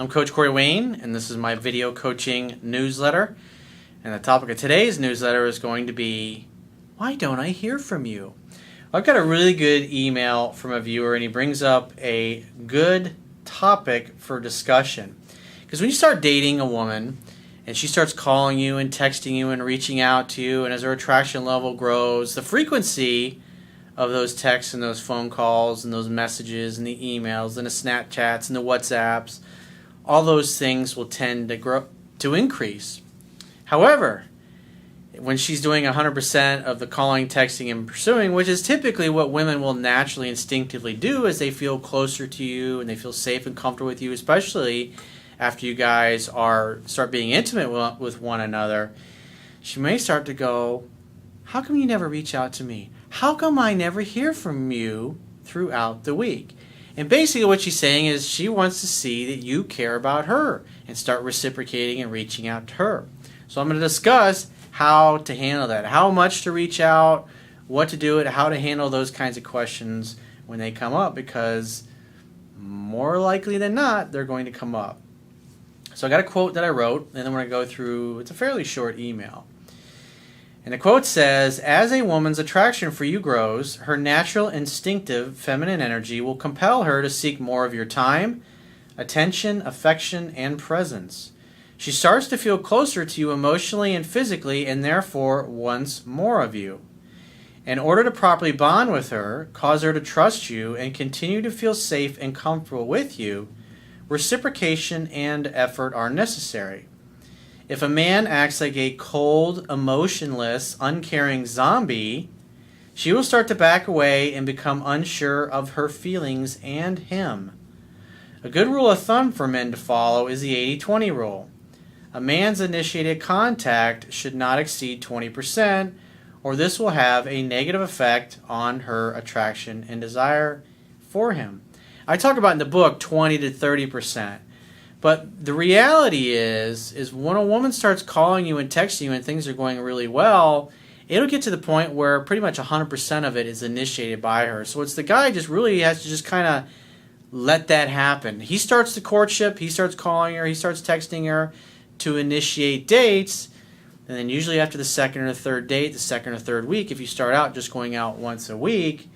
I'm Coach Corey Wayne, and this is my video coaching newsletter. And the topic of today's newsletter is going to be, why don't I hear from you? I've got a really good email from a viewer, and he brings up a good topic for discussion. Because when you start dating a woman, and she starts calling you and texting you and reaching out to you, and as her attraction level grows, the frequency of those texts and those phone calls and those messages and the emails and the Snapchats and the WhatsApps, all those things will tend to increase. However, when she's doing 100% of the calling, texting, and pursuing, which is typically what women will naturally instinctively do as they feel closer to you and they feel safe and comfortable with you, especially after you guys start being intimate with one another, she may start to go, how come you never reach out to me? How come I never hear from you throughout the week? And basically what she's saying is she wants to see that you care about her and start reciprocating and reaching out to her. So I'm going to discuss how to handle that, how much to reach out, what to do, how to handle those kinds of questions when they come up, because more likely than not, they're going to come up. So I got a quote that I wrote, and then we're going to go through, it's a fairly short email. And the quote says, as a woman's attraction for you grows, her natural instinctive feminine energy will compel her to seek more of your time, attention, affection, and presence. She starts to feel closer to you emotionally and physically, and therefore wants more of you. In order to properly bond with her, cause her to trust you, and continue to feel safe and comfortable with you, reciprocation and effort are necessary. If a man acts like a cold, emotionless, uncaring zombie, she will start to back away and become unsure of her feelings and him. A good rule of thumb for men to follow is the 80-20 rule. A man's initiated contact should not exceed 20%, or this will have a negative effect on her attraction and desire for him. I talk about in the book 20 to 30%. But the reality is when a woman starts calling you and texting you and things are going really well, it'll get to the point where pretty much 100% of it is initiated by her. So it's the guy just really has to just kind of let that happen. He starts the courtship, he starts calling her, he starts texting her to initiate dates, and then usually after the second or third date, the second or third week, if you start out just going out once a week,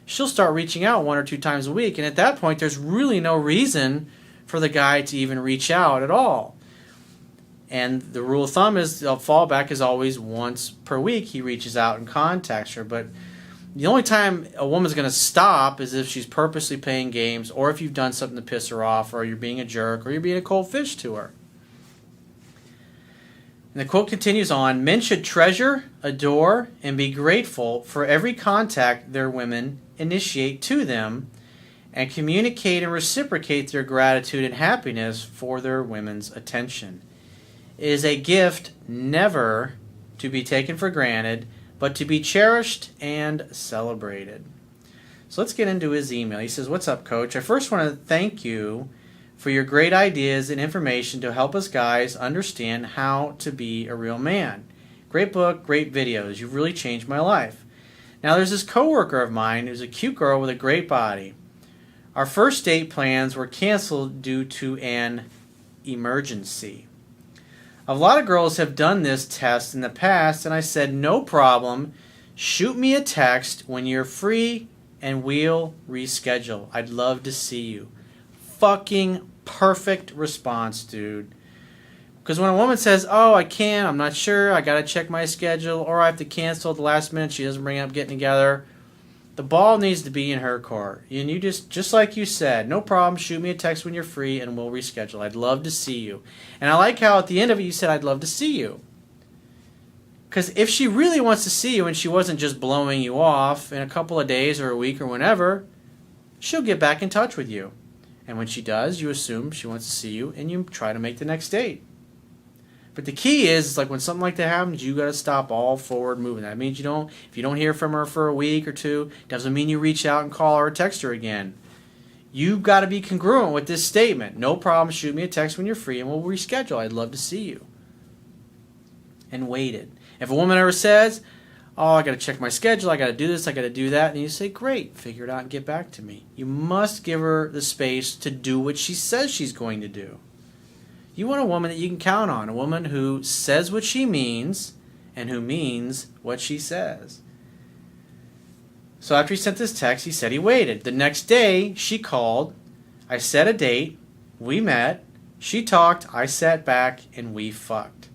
she'll start reaching out 1 or 2 times a week. And at that point, there's really no reason for the guy to even reach out at all. And the rule of thumb is the fallback is always once per week he reaches out and contacts her. But the only time a woman's going to stop is if she's purposely playing games, or if you've done something to piss her off, or you're being a jerk, or you're being a cold fish to her. And the quote continues on, men should treasure, adore, and be grateful for every contact their women initiate to them, and communicate and reciprocate their gratitude and happiness for their women's attention. It is a gift never to be taken for granted, but to be cherished and celebrated. So let's get into his email. He says, what's up, Coach? I first want to thank you for your great ideas and information to help us guys understand how to be a real man. Great book, great videos. You've really changed my life. Now, there's this coworker of mine who's a cute girl with a great body. Our first date plans were canceled due to an emergency. A lot of girls have done this test in the past, and I said, no problem. Shoot me a text when you're free, and we'll reschedule. I'd love to see you. Fucking perfect response, dude. Because when a woman says, oh, I can't, I'm not sure, I got to check my schedule, or I have to cancel at the last minute, she doesn't bring up getting together, the ball needs to be in her court. And you just like you said, no problem, shoot me a text when you're free and we'll reschedule. I'd love to see you. And I like how at the end of it you said, I'd love to see you. Because if she really wants to see you and she wasn't just blowing you off in a couple of days or a week or whenever, she'll get back in touch with you. And when she does, you assume she wants to see you and you try to make the next date. But the key is like when something like that happens, you got to stop all forward moving. That means if you don't hear from her for a week or two, doesn't mean you reach out and call her or text her again. You've got to be congruent with this statement. No problem, shoot me a text when you're free and we'll reschedule. I'd love to see you. And waited. If a woman ever says, oh, I got to check my schedule, I got to do this, I got to do that, and you say, great, figure it out and get back to me. You must give her the space to do what she says she's going to do. You want a woman that you can count on, a woman who says what she means and who means what she says. So after he sent this text, he said he waited. The next day, she called. I set a date. We met. She talked. I sat back, and we fucked.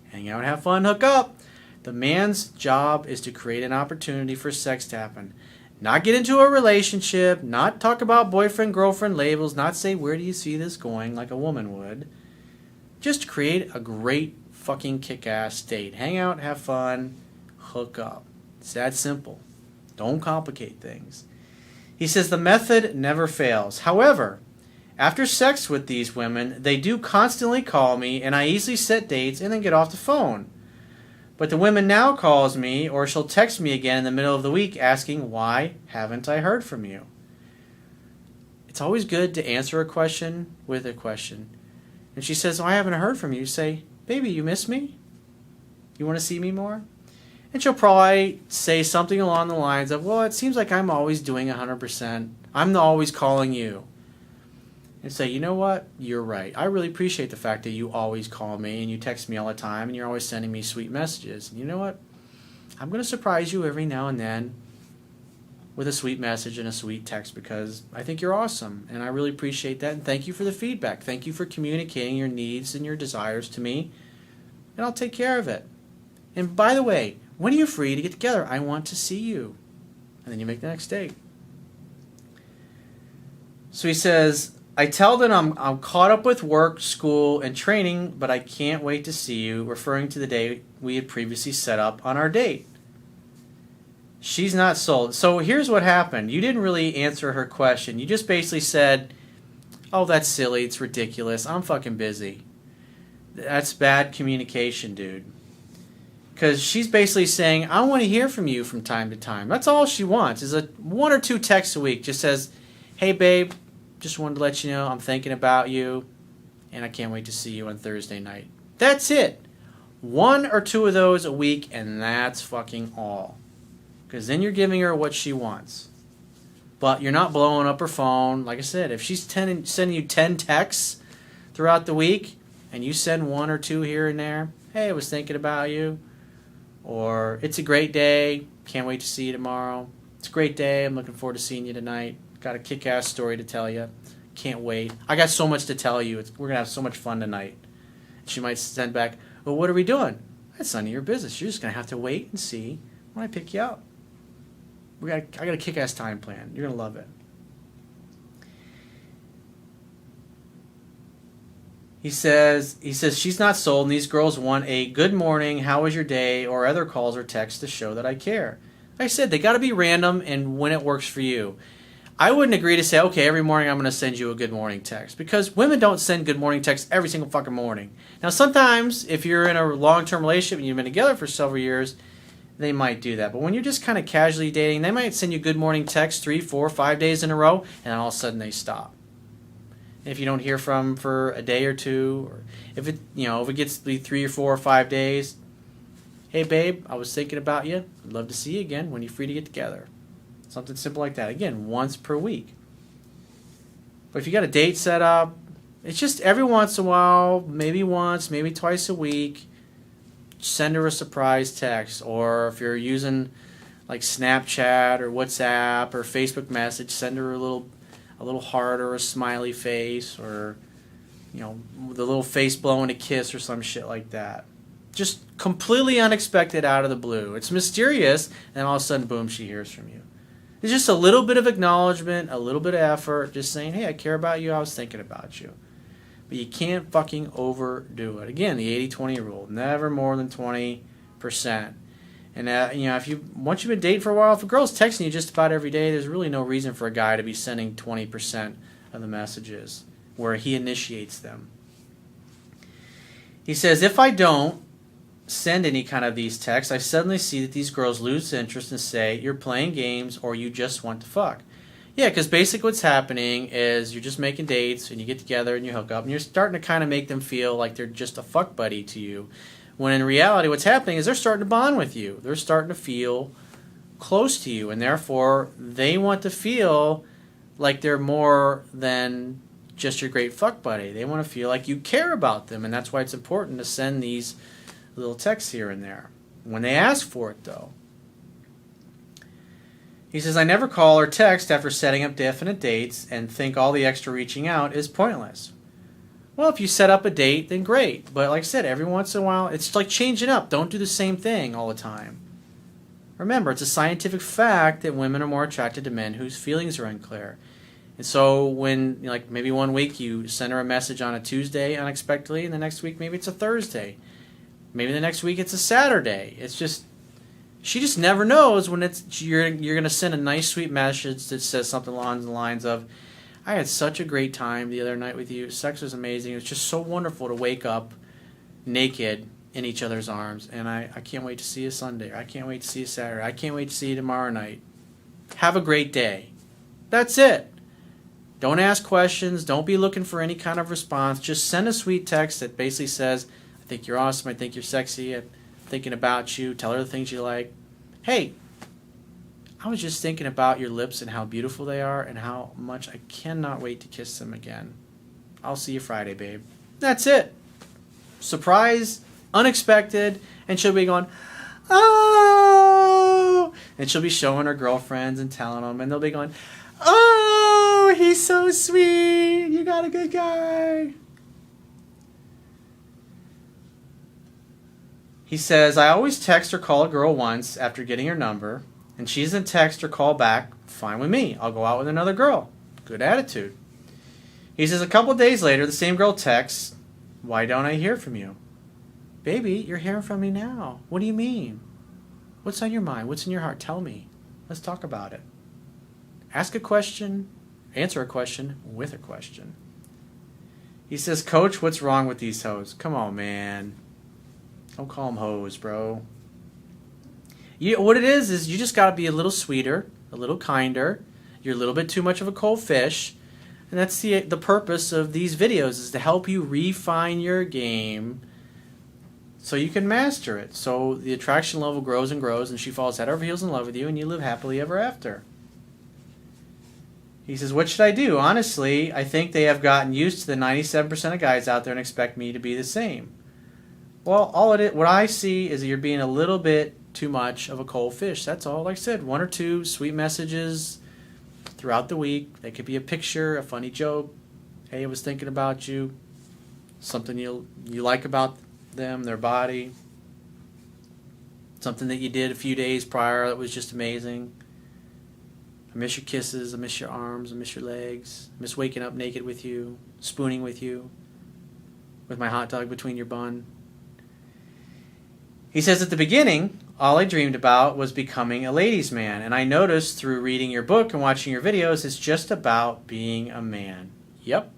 Hang out, have fun, hook up. The man's job is to create an opportunity for sex to happen. Not get into a relationship, not talk about boyfriend-girlfriend labels, not say, where do you see this going, like a woman would. Just create a great fucking kick-ass date. Hang out, have fun, hook up. It's that simple. Don't complicate things. He says the method never fails. However, after sex with these women, they do constantly call me, and I easily set dates and then get off the phone. But the woman now calls me, or she'll text me again in the middle of the week asking, why haven't I heard from you? It's always good to answer a question with a question. And she says, I haven't heard from you. You say, baby, you miss me? You want to see me more? And she'll probably say something along the lines of, well, it seems like I'm always doing 100%. I'm always calling you. And say, you know what? You're right. I really appreciate the fact that you always call me and you text me all the time and you're always sending me sweet messages. And you know what? I'm going to surprise you every now and then with a sweet message and a sweet text because I think you're awesome. And I really appreciate that. And thank you for the feedback. Thank you for communicating your needs and your desires to me. And I'll take care of it. And by the way, when are you free to get together? I want to see you. And then you make the next date. So he says, I tell them I'm caught up with work, school, and training, but I can't wait to see you, referring to the day we had previously set up on our date. She's not sold. So here's what happened. You didn't really answer her question. You just basically said, oh, that's silly. It's ridiculous. I'm fucking busy. That's bad communication, dude. Because she's basically saying, I want to hear from you from time to time. That's all she wants is a 1 or 2 texts a week. Just says, hey, babe, just wanted to let you know I'm thinking about you, and I can't wait to see you on Thursday night. That's it. 1 or 2 of those a week, and that's fucking all. Because then you're giving her what she wants. But you're not blowing up her phone. Like I said, if she's sending you 10 texts throughout the week, and you send 1 or 2 here and there, hey, I was thinking about you. Or, it's a great day, can't wait to see you tomorrow. It's a great day, I'm looking forward to seeing you tonight. Got a kick-ass story to tell you. Can't wait. I got so much to tell you. We're going to have so much fun tonight. She might send back, well, what are we doing? That's none of your business. You're just going to have to wait and see when I pick you up. I got a kick-ass time plan. You're going to love it. He says she's not sold, and these girls want a good morning, how was your day, or other calls or texts to show that I care. Like I said, they got to be random and when it works for you. I wouldn't agree to say, okay, every morning I'm going to send you a good morning text, because women don't send good morning texts every single fucking morning. Now, sometimes if you're in a long-term relationship and you've been together for several years, they might do that. But when you're just kind of casually dating, they might send you good morning texts 3, 4, 5 days in a row, and then all of a sudden they stop. If you don't hear from them for a day or 2, or if it gets to be 3 or 4 or 5 days, hey babe, I was thinking about you. I'd love to see you again when you're free to get together. Something simple like that. Again, once per week. But if you got a date set up, it's just every once in a while, maybe once, maybe twice a week, send her a surprise text. Or if you're using like Snapchat or WhatsApp or Facebook message, send her a little heart or a smiley face, or the little face blowing a kiss or some shit like that. Just completely unexpected out of the blue. It's mysterious, and all of a sudden, boom, she hears from you. It's just a little bit of acknowledgement, a little bit of effort, just saying, hey, I care about you, I was thinking about you. But you can't fucking overdo it. Again, the 80-20 rule, never more than 20%. And once you've been dating for a while, if a girl's texting you just about every day, there's really no reason for a guy to be sending 20% of the messages where he initiates them. He says, if I don't send any kind of these texts, I suddenly see that these girls lose interest and say, you're playing games or you just want to fuck. Yeah, because basically what's happening is you're just making dates and you get together and you hook up and you're starting to kind of make them feel like they're just a fuck buddy to you. When in reality what's happening is they're starting to bond with you. They're starting to feel close to you, and therefore they want to feel like they're more than just your great fuck buddy. They want to feel like you care about them, and that's why it's important to send these little texts here and there. When they ask for it, though. He says, I never call or text after setting up definite dates and think all the extra reaching out is pointless. Well, if you set up a date, then great. But like I said, every once in a while, it's like changing up. Don't do the same thing all the time. Remember, it's a scientific fact that women are more attracted to men whose feelings are unclear. And so when, like, maybe one week you send her a message on a Tuesday unexpectedly, and the next week maybe it's a Thursday. Maybe the next week it's a Saturday. It's just, she just never knows when you're going to send a nice sweet message that says something along the lines of, I had such a great time the other night with you. Sex was amazing. It was just so wonderful to wake up naked in each other's arms, and I can't wait to see you Sunday. Or I can't wait to see you Saturday. I can't wait to see you tomorrow night. Have a great day. That's it. Don't ask questions. Don't be looking for any kind of response. Just send a sweet text that basically says, I think you're awesome. I think you're sexy. I'm thinking about you. Tell her the things you like. Hey, I was just thinking about your lips and how beautiful they are and how much I cannot wait to kiss them again. I'll see you Friday, babe. That's it. Surprise, unexpected, and she'll be going, oh! And she'll be showing her girlfriends and telling them, and they'll be going, oh, he's so sweet. You got a good guy. He says, I always text or call a girl once after getting her number, and she doesn't text or call back. Fine with me. I'll go out with another girl. Good attitude. He says, a couple of days later, the same girl texts, why don't I hear from you? Baby, you're hearing from me now. What do you mean? What's on your mind? What's in your heart? Tell me. Let's talk about it. Ask a question, answer a question with a question. He says, Coach, what's wrong with these hoes? Come on, man. Don't call them hoes, bro. What it is you just got to be a little sweeter, a little kinder. You're a little bit too much of a cold fish. And that's the purpose of these videos, is to help you refine your game so you can master it. So the attraction level grows and grows, and she falls head over heels in love with you, and you live happily ever after. He says, what should I do? Honestly, I think they have gotten used to the 97% of guys out there and expect me to be the same. Well, what I see is that you're being a little bit too much of a cold fish. That's all. Like I said, one or two sweet messages throughout the week. They could be a picture, a funny joke. Hey, I was thinking about you. Something you like about them, their body. Something that you did a few days prior that was just amazing. I miss your kisses. I miss your arms. I miss your legs. I miss waking up naked with you, spooning with you, with my hot dog between your bun. He says, at the beginning, all I dreamed about was becoming a ladies' man, and I noticed through reading your book and watching your videos, it's just about being a man. Yep.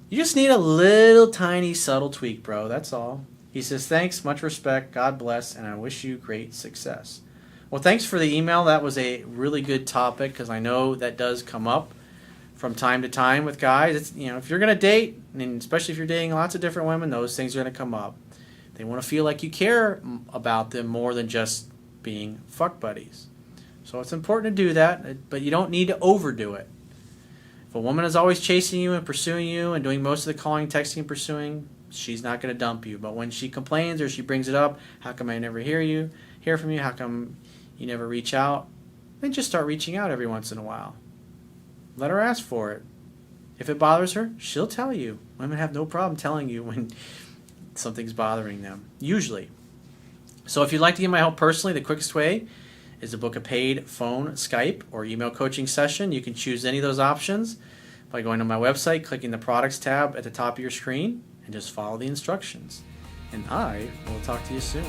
You just need a little tiny subtle tweak, bro. That's all. He says, thanks, much respect, God bless, and I wish you great success. Well, thanks for the email. That was a really good topic, because I know that does come up from time to time with guys. It's, if you're going to date, and especially if you're dating lots of different women, those things are going to come up. They want to feel like you care about them more than just being fuck buddies. So it's important to do that, but you don't need to overdo it. If a woman is always chasing you and pursuing you and doing most of the calling, texting, and pursuing, she's not going to dump you. But when she complains or she brings it up, how come I never hear from you? How come you never reach out? Then just start reaching out every once in a while. Let her ask for it. If it bothers her, she'll tell you. Women have no problem telling you when something's bothering them, usually. So if you'd like to get my help personally, the quickest way is to book a paid phone, Skype, or email coaching session. You can choose any of those options by going to my website, clicking the products tab at the top of your screen, and just follow the instructions. And I will talk to you soon.